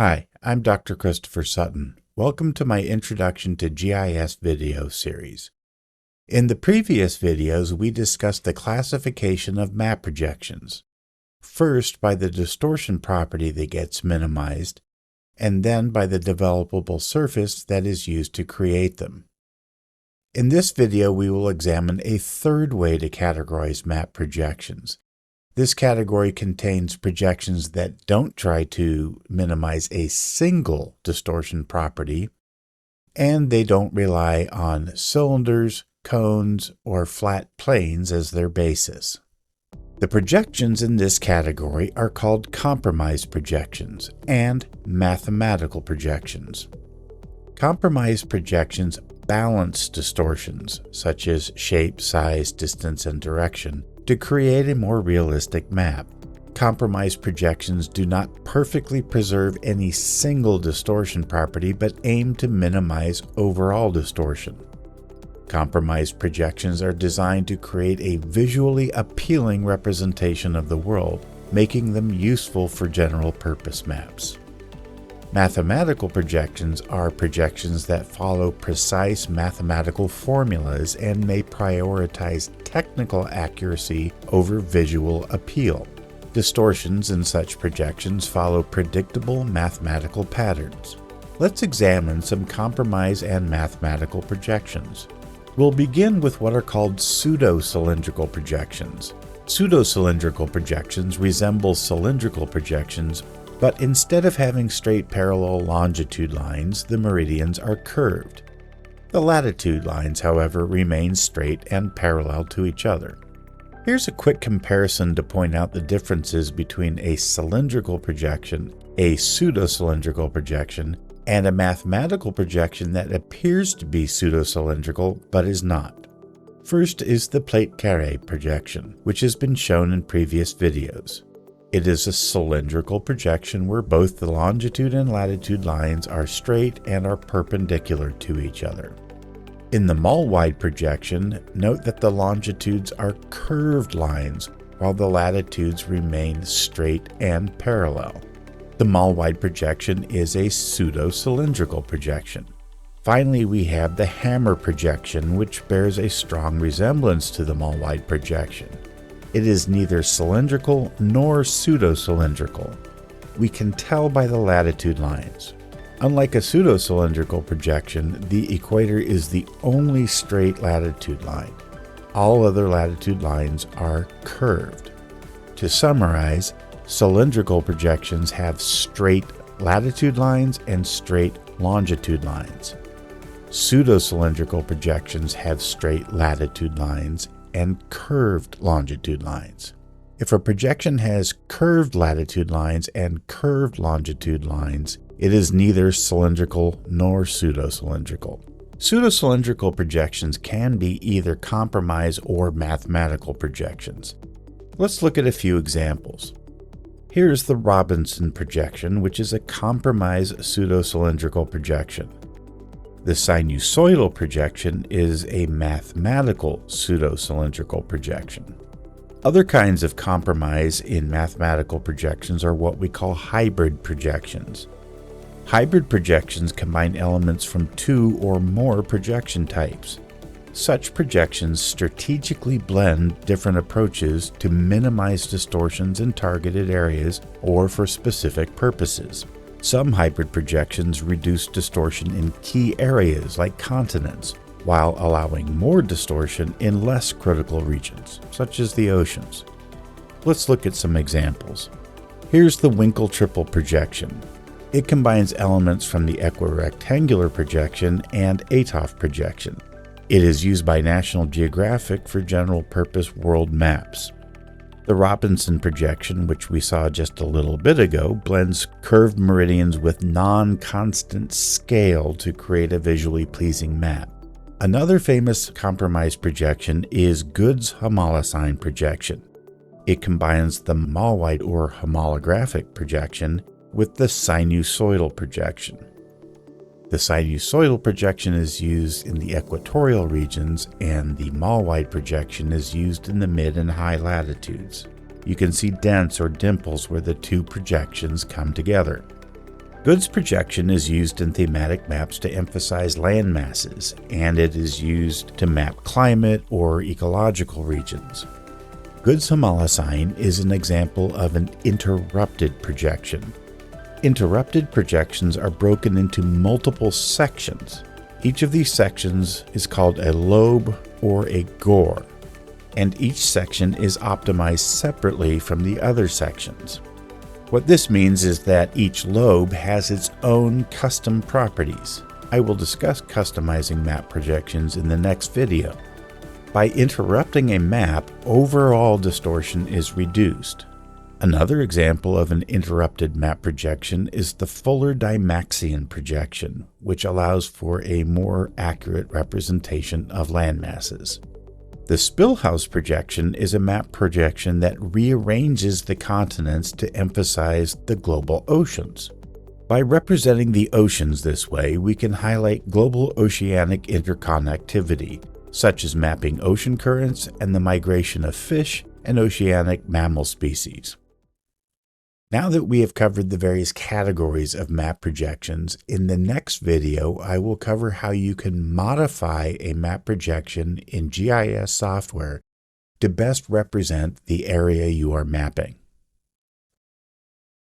Hi, I'm Dr. Christopher Sutton. Welcome to my Introduction to GIS video series. In the previous videos, we discussed the classification of map projections. First, by the distortion property that gets minimized, and then by the developable surface that is used to create them. In this video, we will examine a third way to categorize map projections. This category contains projections that don't try to minimize a single distortion property, and they don't rely on cylinders, cones, or flat planes as their basis. The projections in this category are called compromise projections and mathematical projections. Compromise projections balance distortions, such as shape, size, distance, and direction, to create a more realistic map. Compromise projections do not perfectly preserve any single distortion property, but aim to minimize overall distortion. Compromise projections are designed to create a visually appealing representation of the world, making them useful for general-purpose maps. Mathematical projections are projections that follow precise mathematical formulas and may prioritize technical accuracy over visual appeal. Distortions in such projections follow predictable mathematical patterns. Let's examine some compromise and mathematical projections. We'll begin with what are called pseudo-cylindrical projections. Pseudo-cylindrical projections resemble cylindrical projections, but instead of having straight parallel longitude lines, the meridians are curved. The latitude lines, however, remain straight and parallel to each other. Here's a quick comparison to point out the differences between a cylindrical projection, a pseudo-cylindrical projection, and a mathematical projection that appears to be pseudo-cylindrical but is not. First is the plate carré projection, which has been shown in previous videos. It is a cylindrical projection where both the longitude and latitude lines are straight and are perpendicular to each other. In the Mollweide projection, note that the longitudes are curved lines while the latitudes remain straight and parallel. The Mollweide projection is a pseudo-cylindrical projection. Finally, we have the hammer projection, which bears a strong resemblance to the Mollweide projection. It is neither cylindrical nor pseudo-cylindrical. We can tell by the latitude lines. Unlike a pseudo-cylindrical projection, the equator is the only straight latitude line. All other latitude lines are curved. To summarize, cylindrical projections have straight latitude lines and straight longitude lines. Pseudo-cylindrical projections have straight latitude lines and curved longitude lines. If a projection has curved latitude lines and curved longitude lines, it is neither cylindrical nor pseudo-cylindrical. Pseudo-cylindrical projections can be either compromise or mathematical projections. Let's look at a few examples. Here's the Robinson projection, which is a compromise pseudo-cylindrical projection. The sinusoidal projection is a mathematical pseudo-cylindrical projection. Other kinds of compromise in mathematical projections are what we call hybrid projections. Hybrid projections combine elements from two or more projection types. Such projections strategically blend different approaches to minimize distortions in targeted areas or for specific purposes. Some hybrid projections reduce distortion in key areas like continents, while allowing more distortion in less critical regions, such as the oceans. Let's look at some examples. Here's the Winkel-Tripel projection. It combines elements from the equirectangular projection and ATOF projection. It is used by National Geographic for general-purpose world maps. The Robinson projection, which we saw just a little bit ago, blends curved meridians with non-constant scale to create a visually pleasing map. Another famous compromise projection is Good's Homolocene projection. It combines the Mollweide or homolographic projection with the sinusoidal projection. The sinusoidal projection is used in the equatorial regions, and the Mollweide projection is used in the mid and high latitudes. You can see dents or dimples where the two projections come together. Goods projection is used in thematic maps to emphasize land masses, and it is used to map climate or ecological regions. Goods homolysign is an example of an interrupted projection. Interrupted projections are broken into multiple sections. Each of these sections is called a lobe or a gore, and each section is optimized separately from the other sections. What this means is that each lobe has its own custom properties. I will discuss customizing map projections in the next video. By interrupting a map, overall distortion is reduced. Another example of an interrupted map projection is the Fuller-Dymaxion projection, which allows for a more accurate representation of landmasses. The Spillhouse projection is a map projection that rearranges the continents to emphasize the global oceans. By representing the oceans this way, we can highlight global oceanic interconnectivity, such as mapping ocean currents and the migration of fish and oceanic mammal species. Now that we have covered the various categories of map projections, in the next video I will cover how you can modify a map projection in GIS software to best represent the area you are mapping.